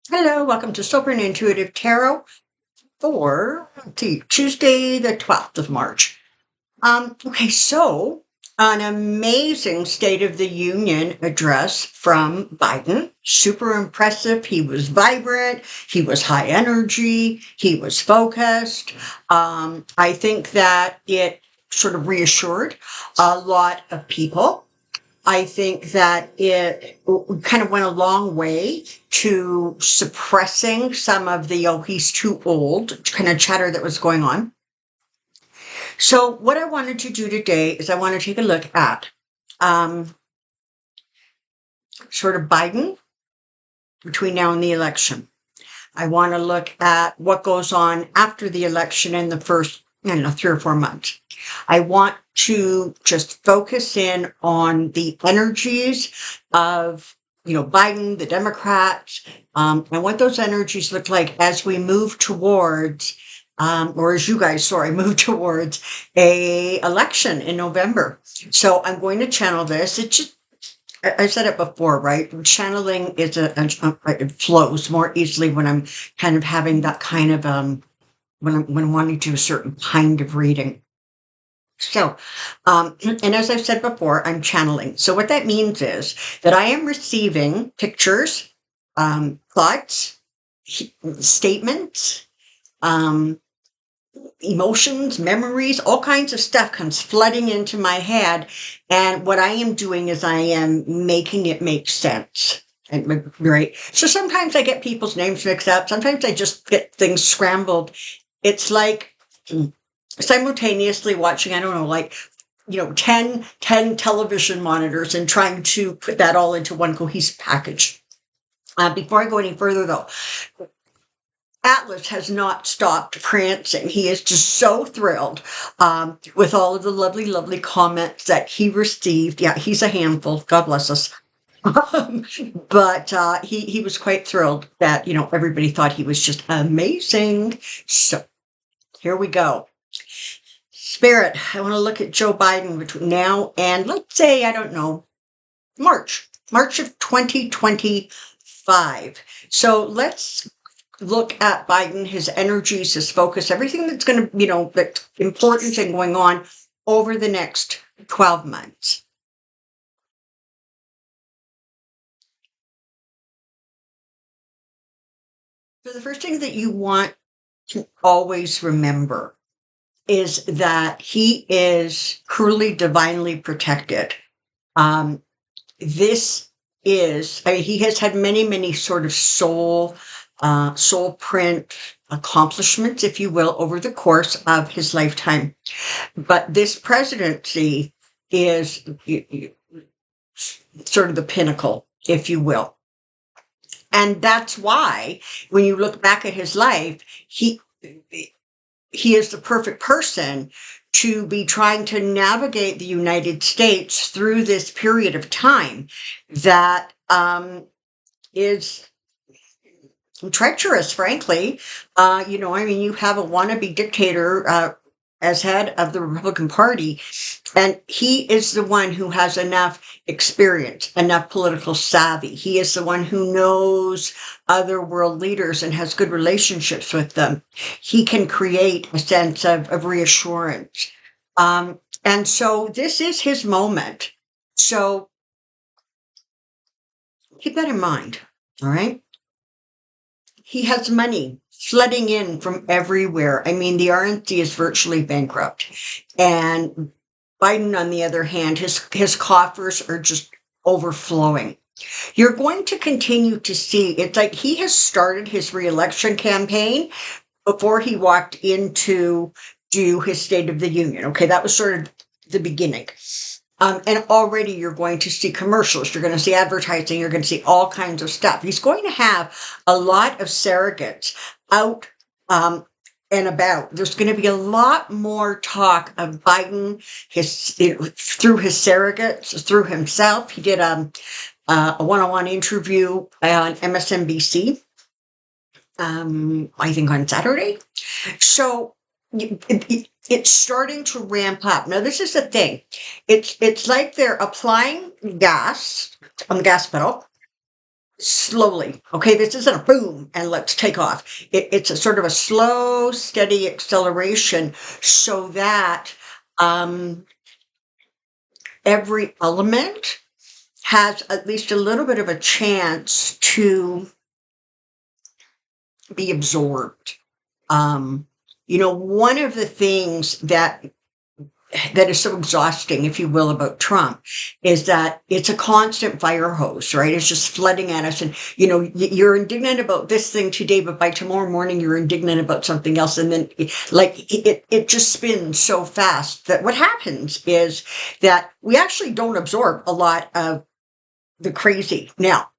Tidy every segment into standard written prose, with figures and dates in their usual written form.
Hello, welcome to Soulprint Intuitive Tarot for Tuesday, the 12th of March. So an amazing State of the Union address from Biden. Super impressive. He was vibrant. He was high energy. He was focused. I think that it sort of reassured a lot of people. I think that it kind of went a long way to suppressing some of the, oh, he's too old kind of chatter that was going on. So, what I wanted to do today is I want to take a look at um, sort of Biden between now and the election. I want to look at what goes on after the election in the first, 3 or 4 months. I want to just focus in on the energies of, Biden, the Democrats, and what those energies look like as we move towards, or as you guys, move towards a election in November. So I'm going to channel this. It just I said it before, right? Channeling is it flows more easily when I'm kind of having that kind of when I'm wanting to do a certain kind of reading. So, and as I've said before, I'm channeling. So what that means is that I am receiving pictures, thoughts, statements, um, emotions, memories, all kinds of stuff comes flooding into my head. And what I am doing is I am making it make sense. And, right. So sometimes I get people's names mixed up. Sometimes I just get things scrambled. It's like simultaneously watching, I don't know, like, 10 television monitors and trying to put that all into one cohesive package. Before I go any further, though, Atlas has not stopped prancing. He is just so thrilled with all of the lovely, lovely comments that he received. Yeah, he's a handful. God bless us. But he was quite thrilled that, everybody thought he was just amazing. So here we go. Spirit, I want to look at Joe Biden between now and, let's say, I don't know, March of 2025. So let's look at Biden, his energies, his focus, everything that's going to, that's important and going on over the next 12 months. So the first thing that you want to always remember is that he is truly divinely protected. This is, I mean, he has had many, many sort of soul print accomplishments, if you will, over the course of his lifetime. But this presidency is sort of the pinnacle, if you will. And that's why when you look back at his life, he is the perfect person to be trying to navigate the United States through this period of time that is treacherous, frankly. You have a wannabe dictator as head of the Republican Party, and he is the one who has enough experience, enough political savvy. He is the one who knows other world leaders and has good relationships with them. He can create a sense of reassurance. And so this is his moment. So keep that in mind. All right. He has money flooding in from everywhere. I mean, the RNC is virtually bankrupt. And Biden, on the other hand, his coffers are just overflowing. You're going to continue to see, it's like he has started his reelection campaign before he walked into do his State of the Union. Okay, that was sort of the beginning. And already you're going to see commercials, you're going to see advertising, you're going to see all kinds of stuff. He's going to have a lot of surrogates out and about. There's going to be a lot more talk of Biden, through his surrogates, through himself. He did a one-on-one interview on MSNBC, I think on Saturday. So it's starting to ramp up. Now, this is the thing. It's like they're applying gas on the gas pedal, slowly. Okay, this isn't a boom and let's take off. It's a sort of a slow, steady acceleration so that um, every element has at least a little bit of a chance to be absorbed. Um, one of the things that is so exhausting, if you will, about Trump is that it's a constant fire hose, right? It's just flooding at us. And, you're indignant about this thing today, but by tomorrow morning, you're indignant about something else. And then it just spins so fast that what happens is that we actually don't absorb a lot of the crazy. Now,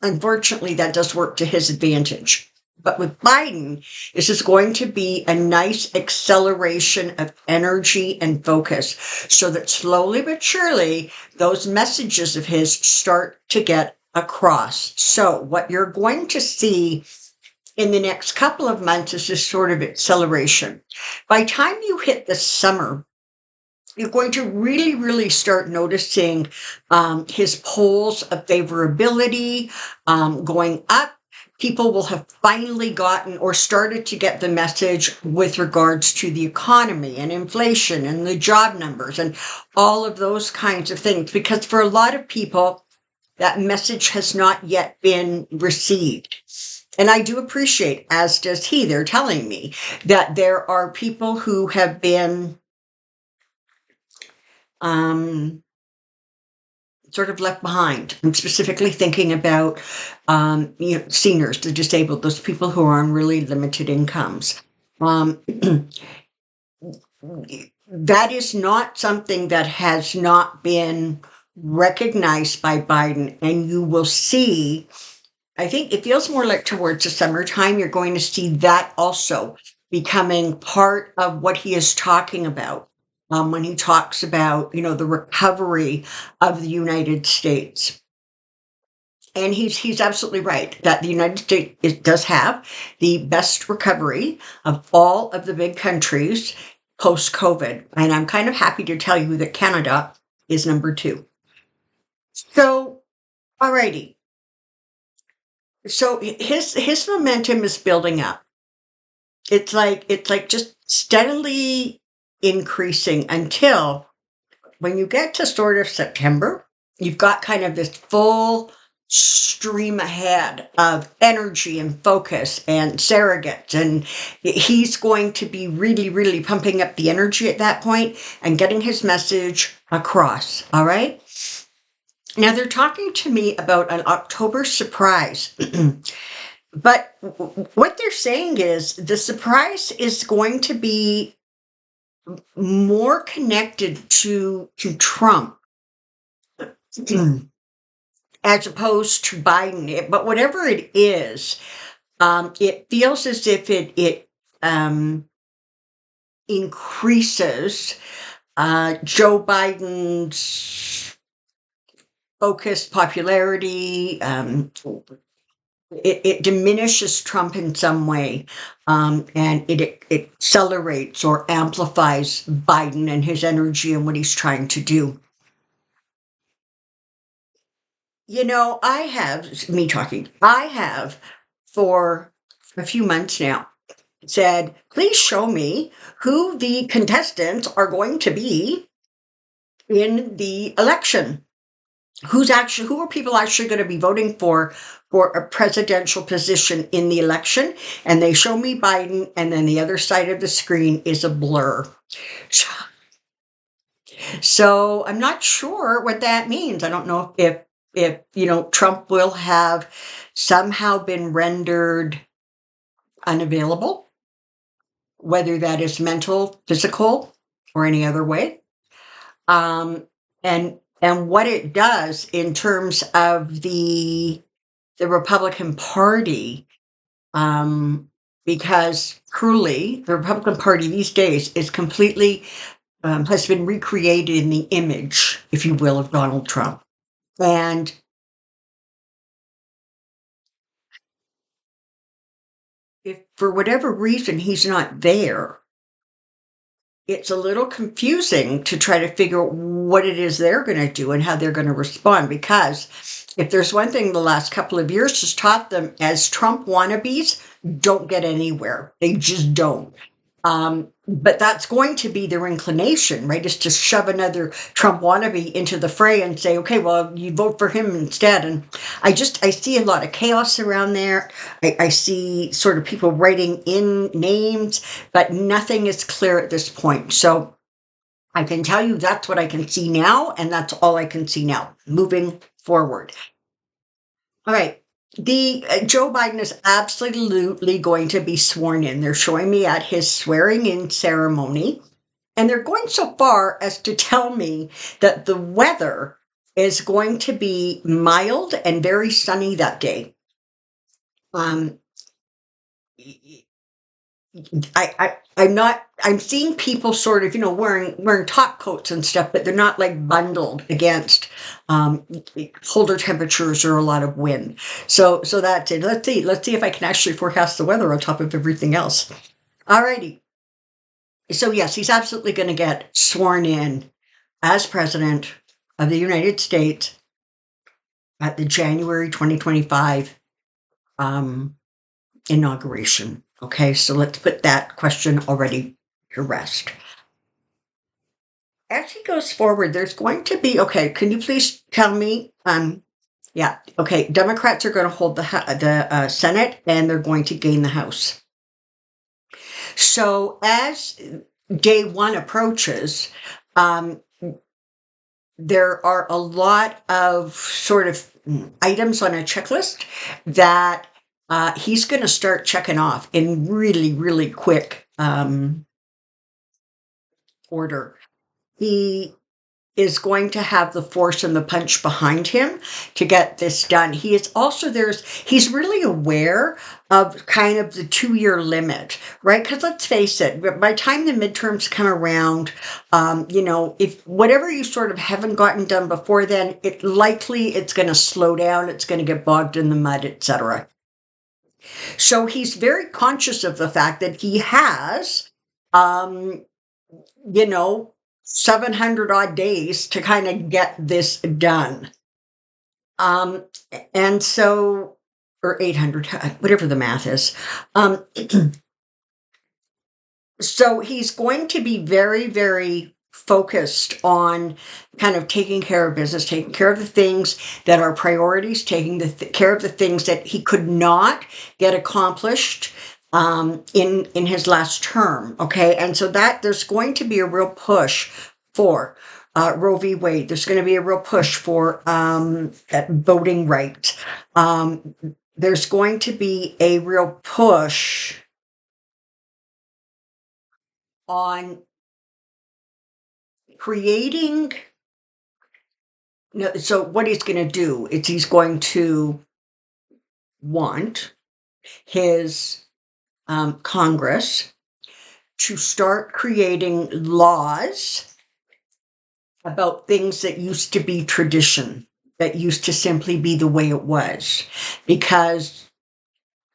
unfortunately, that does work to his advantage. But with Biden, this is going to be a nice acceleration of energy and focus so that slowly but surely those messages of his start to get across. So, what you're going to see in the next couple of months is this sort of acceleration. By the time you hit the summer, you're going to really, really start noticing his polls of favorability going up. People will have finally gotten or started to get the message with regards to the economy and inflation and the job numbers and all of those kinds of things. Because for a lot of people, that message has not yet been received. And I do appreciate, as does he, they're telling me that there are people who have been um, sort of left behind. I'm specifically thinking about, seniors, the disabled, those people who are on really limited incomes. Um, that is not something that has not been recognized by Biden, and you will see. I think it feels more like towards the summertime. You're going to see that also becoming part of what he is talking about when he talks about, the recovery of the United States. And he's absolutely right that the United States does have the best recovery of all of the big countries post COVID. And I'm kind of happy to tell you that Canada is number two. So, alrighty. So his momentum is building up. It's like just steadily increasing until when you get to sort of September, you've got kind of this full stream ahead of energy and focus and surrogates. And he's going to be really, really pumping up the energy at that point and getting his message across. All right. Now they're talking to me about an October surprise. But what they're saying is the surprise is going to be more connected to Trump as opposed to Biden. But whatever it is, it feels as if it increases Joe Biden's focused popularity. It diminishes Trump in some way, and it accelerates or amplifies Biden and his energy and what he's trying to do. I have for a few months now said, please show me who the contestants are going to be in the election. Who are people actually going to be voting for a presidential position in the election? And they show me Biden, and then the other side of the screen is a blur. So I'm not sure what that means. I don't know if Trump will have somehow been rendered unavailable, whether that is mental, physical, or any other way. And what it does in terms of the Republican Party, because truly the Republican Party these days is completely has been recreated in the image, if you will, of Donald Trump. And if for whatever reason he's not there, it's a little confusing to try to figure out what it is they're going to do and how they're going to respond. Because if there's one thing the last couple of years has taught them, as Trump wannabes don't get anywhere. They just don't. But that's going to be their inclination, right? Is to shove another Trump wannabe into the fray and say, okay, well, you vote for him instead. And I see a lot of chaos around there. I see sort of people writing in names, but nothing is clear at this point. So I can tell you that's what I can see now, and that's all I can see now, moving forward. All right. The Joe Biden is absolutely going to be sworn in. They're showing me at his swearing in ceremony, and they're going so far as to tell me that the weather is going to be mild and very sunny that day. Um, I'm seeing people sort of, wearing top coats and stuff, but they're not like bundled against colder temperatures or a lot of wind. So that's it. Let's see if I can actually forecast the weather on top of everything else. Alrighty. So yes, he's absolutely going to get sworn in as president of the United States at the January 2025 inauguration. Okay, so let's put that question already to rest. As he goes forward, there's going to be, okay, can you please tell me, yeah, okay, Democrats are going to hold the Senate, and they're going to gain the House. So as day one approaches, there are a lot of sort of items on a checklist that he's going to start checking off in really, really quick order. He is going to have the force and the punch behind him to get this done. He is also he's really aware of kind of the 2-year limit, right? Because let's face it, by the time the midterms come around, if whatever you sort of haven't gotten done before then, it's going to slow down, it's going to get bogged in the mud, etc. So he's very conscious of the fact that he has, 700 odd days to kind of get this done. And so, or 800, whatever the math is. So he's going to be very, very focused on kind of taking care of business, taking care of the things that are priorities, taking care of the things that he could not get accomplished in his last term. Okay. And so that there's going to be a real push for Roe v. Wade. There's going to be a real push for voting rights. There's going to be a real push on creating. So what he's going to do is he's going to want his Congress to start creating laws about things that used to be tradition, that used to simply be the way it was. Because,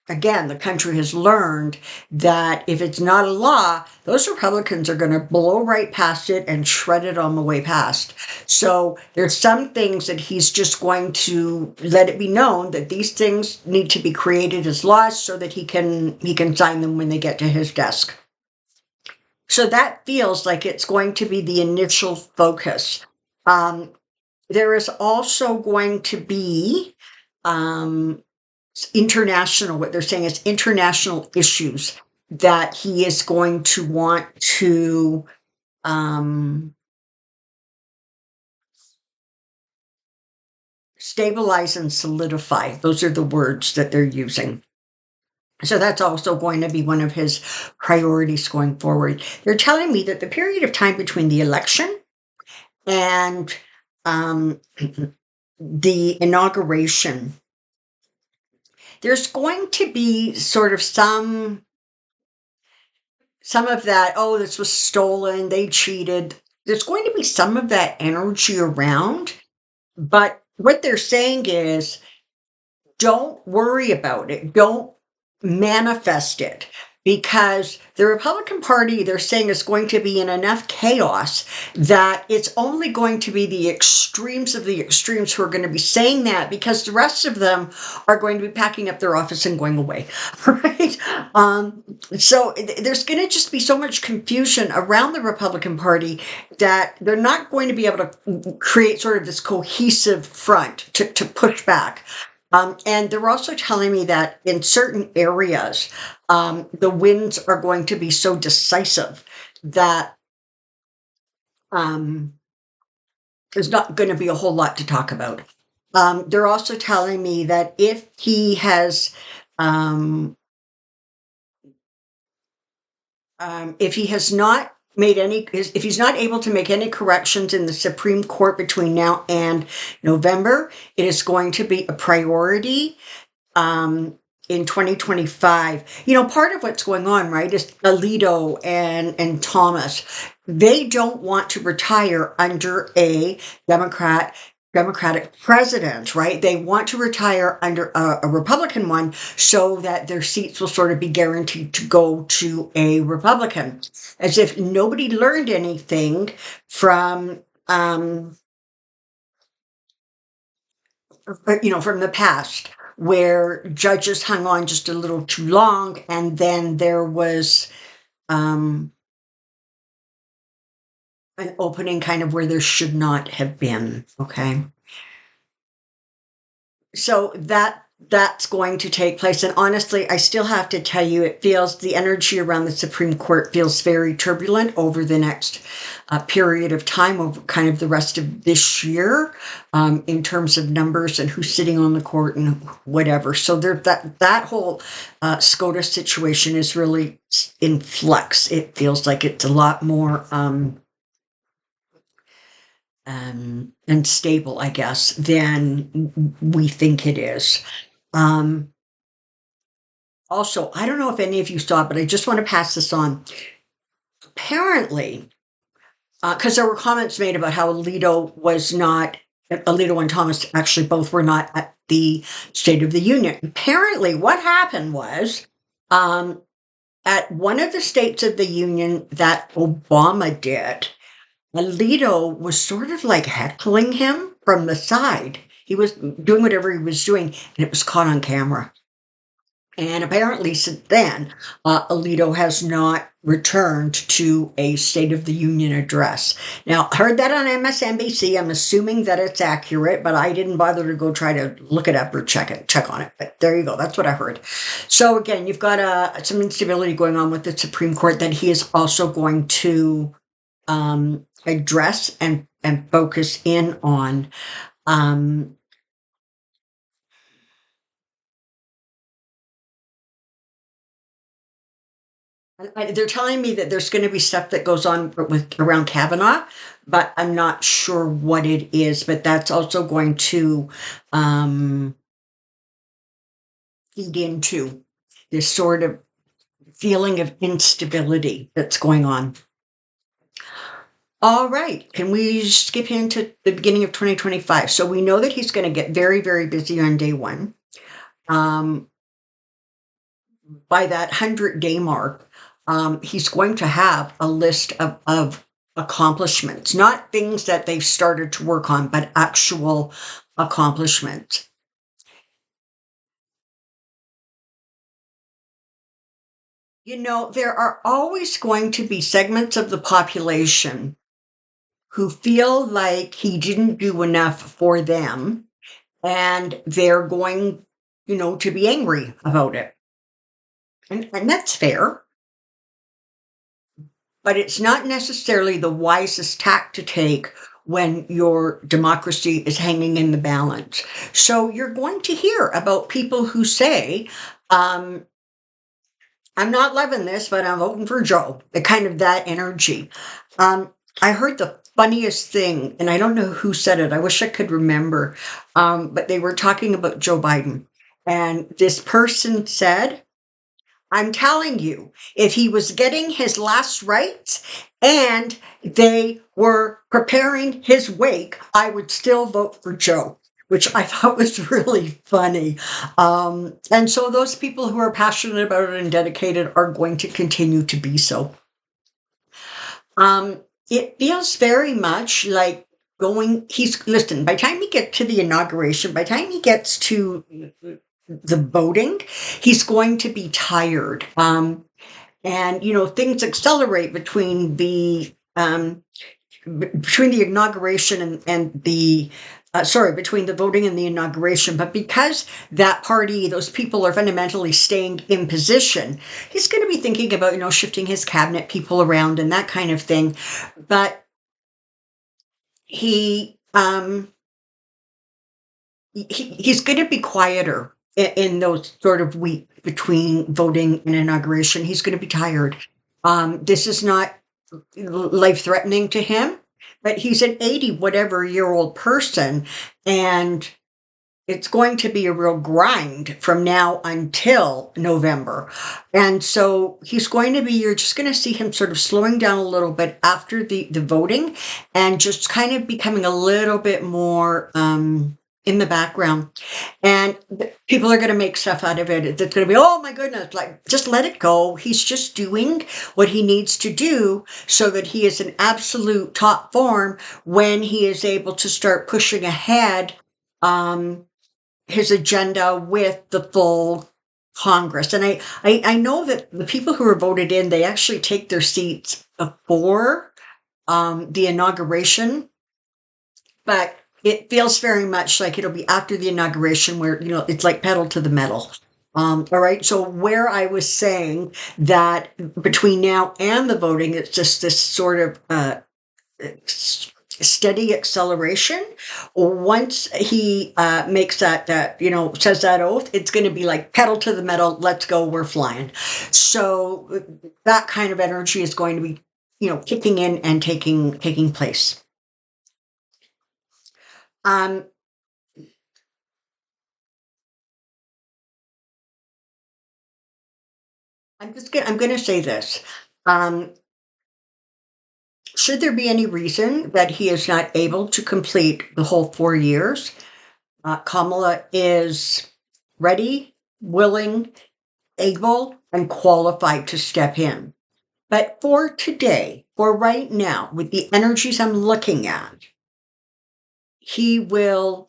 again, the country has learned that if it's not a law, those Republicans are going to blow right past it and shred it on the way past. So there's some things that he's just going to let it be known that these things need to be created as laws so that he can sign them when they get to his desk. So that feels like it's going to be the initial focus. There is also going to be international, what they're saying is international issues that he is going to want to stabilize and solidify. Those are the words that they're using. So that's also going to be one of his priorities going forward. They're telling me that the period of time between the election and the inauguration, there's going to be sort of some of that, oh, this was stolen, they cheated. There's going to be some of that energy around. But what they're saying is, don't worry about it. Don't manifest it. because the Republican Party, they're saying, is going to be in enough chaos that it's only going to be the extremes of the extremes who are going to be saying that, because the rest of them are going to be packing up their office and going away, right? So there's going to just be so much confusion around the Republican Party that they're not going to be able to create sort of this cohesive front to push back. And they're also telling me that in certain areas, the wins are going to be so decisive that there's not going to be a whole lot to talk about. They're also telling me that um, if he has not made any, if he's not able to make any corrections in the Supreme Court between now and November, it is going to be a priority in 2025. Part of what's going on, right, is Alito and Thomas. They don't want to retire under a Democratic president, right? They want to retire under a Republican one so that their seats will sort of be guaranteed to go to a Republican, as if nobody learned anything from from the past, where judges hung on just a little too long, and then there was an opening kind of where there should not have been. Okay. So that's going to take place. And honestly, I still have to tell you, it feels, the energy around the Supreme Court feels very turbulent over the next period of time, over kind of the rest of this year, in terms of numbers and who's sitting on the court and whatever. So there, that whole SCOTUS situation is really in flux. It feels like it's a lot more unstable, I guess, than we think it is. Um, Also, I don't know if any of you saw it, but I just want to pass this on. Apparently, because there were comments made about how Alito and Thomas actually both were not at the State of the Union. Apparently, what happened was, at one of the States of the Union that Obama did, Alito was sort of like heckling him from the side. He was doing whatever he was doing, and it was caught on camera. And apparently, since then, Alito has not returned to a State of the Union address. Now, I heard that on MSNBC. I'm assuming that it's accurate, but I didn't bother to go try to look it up or check on it. But there you go. That's what I heard. So again, you've got some instability going on with the Supreme Court that he is also going to address and focus in on. They're telling me that there's going to be stuff that goes on with around Kavanaugh, but I'm not sure what it is. But that's also going to feed into this sort of feeling of instability that's going on. All right, can we skip into the beginning of 2025? So we know that he's going to get very, very busy on day one. By that 100-day mark, he's going to have a list of accomplishments, not things that they've started to work on, but actual accomplishments. There are always going to be segments of the population who feel like he didn't do enough for them, and they're going, to be angry about it. And that's fair. But it's not necessarily the wisest tack to take when your democracy is hanging in the balance. So you're going to hear about people who say, I'm not loving this, but I'm voting for Joe. The kind of that energy. I heard the funniest thing, and I don't know who said it. I wish I could remember. But they were talking about Joe Biden. And this person said, I'm telling you, if he was getting his last rites and they were preparing his wake, I would still vote for Joe. which I thought was really funny. And so those people who are passionate about it and dedicated are going to continue to be so. It feels very much like listen, by the time he gets to the inauguration, by the time he gets to the voting, he's going to be tired. And, things accelerate between the inauguration and between the voting and the inauguration. But because that party, those people are fundamentally staying in position, he's going to be thinking about, shifting his cabinet people around and that kind of thing. But he, he's going to be quieter in those sort of weeks between voting and inauguration. He's going to be tired. This is not life threatening to him, but he's an 80 whatever year old person, and it's going to be a real grind from now until November. And so you're just going to see him sort of slowing down a little bit after the voting and just kind of becoming a little bit more in the background. And people are going to make stuff out of it. It's going to be, oh my goodness, like just let it go. He's just doing what he needs to do so that he is in absolute top form when he is able to start pushing ahead his agenda with the full Congress. And I know that the people who are voted in, they actually take their seats before the inauguration, but it feels very much like it'll be after the inauguration where, it's like pedal to the metal. All right. So where I was saying that between now and the voting, it's just this sort of steady acceleration. Once he makes says that oath, it's going to be like pedal to the metal. Let's go. We're flying. So that kind of energy is going to be, kicking in and taking place. Um, I'm going to say this. Um, should there be any reason that he is not able to complete the whole 4 years, Kamala is ready, willing, able, and qualified to step in. But for today, for right now, with the energies I'm looking at, he will.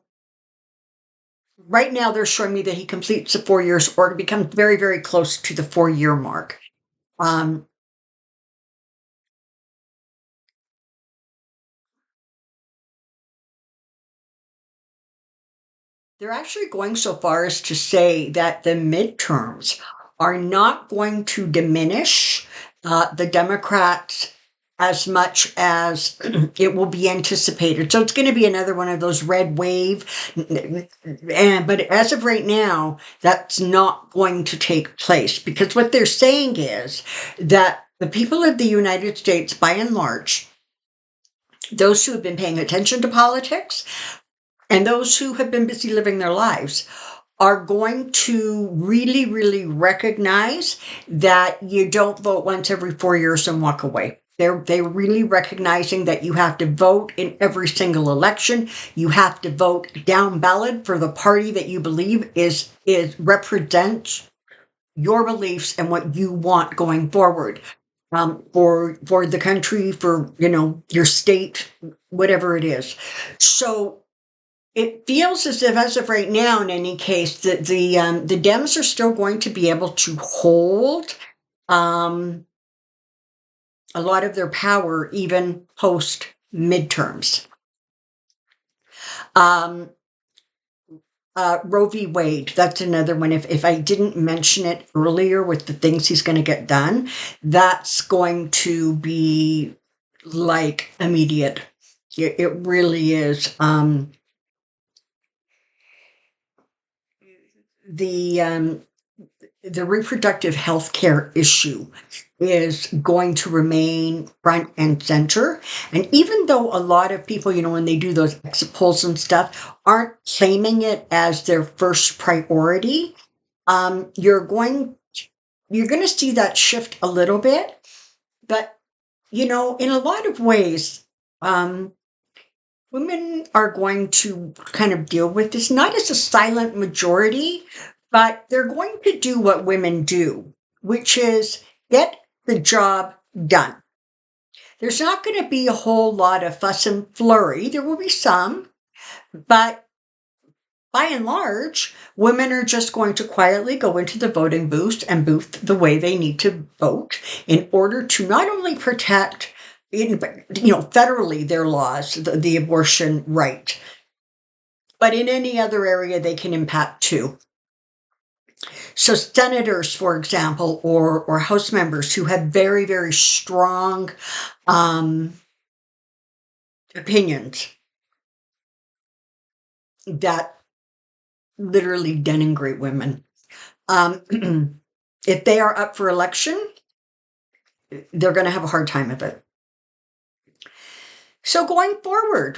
Right now, they're showing me that he completes the 4 years or becomes very, very close to the 4 year mark. Um, They're actually going so far as to say that the midterms are not going to diminish the Democrats as much as it will be anticipated. So it's going to be another one of those red wave. But as of right now, that's not going to take place because what they're saying is that the people of the United States, by and large, those who have been paying attention to politics, and those who have been busy living their lives are going to really, really recognize that you don't vote once every 4 years and walk away. They're really recognizing that you have to vote in every single election. You have to vote down ballot for the party that you believe is represents your beliefs and what you want going forward. For the country, for your state, whatever it is. So it feels as if, as of right now, in any case, that the Dems are still going to be able to hold um, a lot of their power even post midterms. Um, Roe v. Wade, that's another one. If I didn't mention it earlier with the things he's going to get done, that's going to be like immediate. It really is. The reproductive health care issue is going to remain front and center. And even though a lot of people, when they do those exit polls and stuff, aren't claiming it as their first priority, you're going to see that shift a little bit. But, in a lot of ways, women are going to kind of deal with this, not as a silent majority, but they're going to do what women do, which is get the job done. There's not going to be a whole lot of fuss and flurry. There will be some, but by and large, women are just going to quietly go into the voting booth and booth the way they need to vote in order to not only protect, federally their laws, the abortion right, but in any other area they can impact too. So senators, for example, or House members who have very, very strong opinions that literally denigrate women. If they are up for election, they're going to have a hard time of it. So going forward,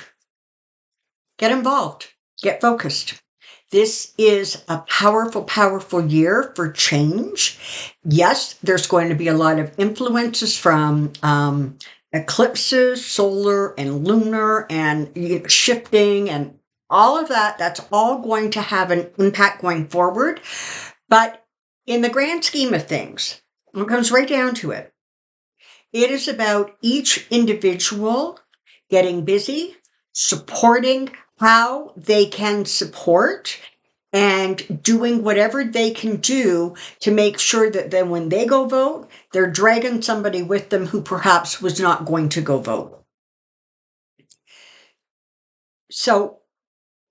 get involved, get focused. This is a powerful, powerful year for change. Yes, there's going to be a lot of influences from eclipses, solar and lunar, and shifting and all of that. That's all going to have an impact going forward. But in the grand scheme of things, it comes right down to it. It is about each individual getting busy, supporting how they can support, and doing whatever they can do to make sure that then when they go vote, they're dragging somebody with them who perhaps was not going to go vote. So,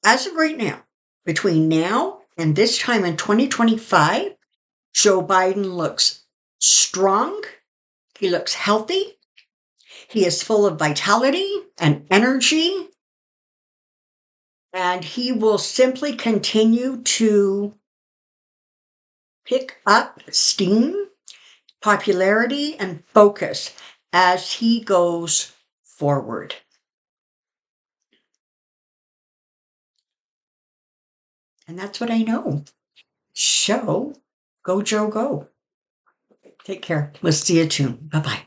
as of right now, between now and this time in 2025, Joe Biden looks strong. He looks healthy. He is full of vitality and energy. And he will simply continue to pick up steam, popularity, and focus as he goes forward. And that's what I know. So, go, Joe, go. Take care. We'll see you soon. Bye-bye.